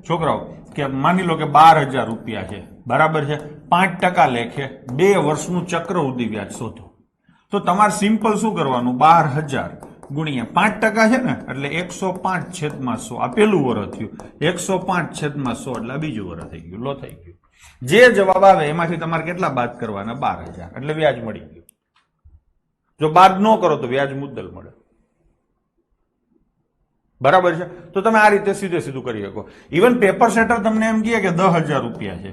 છોકરાઓ કે માની લો કે 12,000 રૂપિયા છે, બરાબર છે, 5% લેખે 2 વર્ષનું ચક્રવૃદ્ધિ વ્યાજ શોધો. તો તમારે સિમ્પલ શું કરવાનું, 12,000 ગુણ્યા 5% છે ને, એટલે 105/100 આ પેલું વર્ષ થયું, 105/100 એટલે આ બીજું વર્ષ થઈ ગયું. લો થઈ ગયું. જે જવાબ આવે એમાંથી તમારે કેટલા બાદ કરવાના, 12,000, એટલે વ્યાજ મળી ગયું. જો બાદ ન કરો તો વ્યાજ મુદ્દલ મળે. બરાબર છે. તો તમે આ રીતે સીધે સીધું કરી શકો. ઇવન પેપર સેટર તમને એમ કહે કે 10,000 રૂપિયા છે,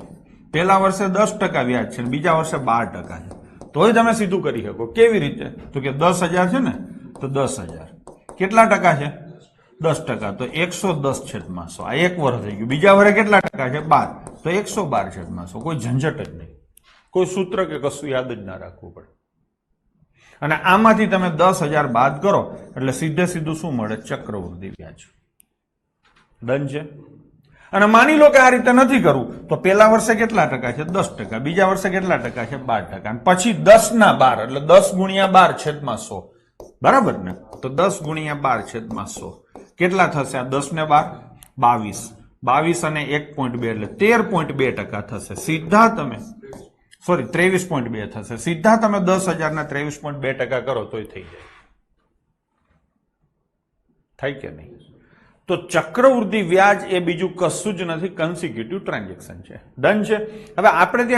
પહેલા વર્ષે 10% વ્યાજ છે, બીજા વર્ષે 12% છે, તોય તમે સીધું કરી શકો. કેવી રીતે? તો કે 10,000 છે ને, તો 10,000 કેટલા ટકા છે, 10%, તો 110/100. આ એક વર્ષ થઈ ગયું. બીજા વર્ષે કેટલા ટકા છે, 12, તો 112/100. કોઈ ઝંઝટ જ નહીં, કોઈ સૂત્ર કે કશું યાદ જ ના રાખવું પડે. અને આમાંથી તમે 10,000 બાદ કરો એટલે સીધે સીધું શું મળે, ચક્રવૃદ્ધિ વ્યાજ. ડન છે. અને માની લો કે આ રીતે નથી કરવું તો પહેલા વર્ષે કેટલા ટકા છે, 10%, બીજા વર્ષે કેટલા ટકા છે, 12%, અને પછી 10/12 એટલે 10 ગુણ્યા 12/100. બરાબર ને? તો 10 ગુણ્યા 12/100 કેટલા થશે? આ 10 ને 12, 22 અને 1.2 એટલે 13.2% થશે. સીધા તમે 23.2 થશે. સીધા તમે 10,000 ના 23.2% કરો તોય થઈ જાય. થાય કે નહીં? તો ચક્રવૃદ્ધિ વ્યાજ એ બીજું કશું જ નથી, કન્સિક્યુટિવ ટ્રાન્ઝેક્શન છે. ડન છે. હવે આપણે ત્યાં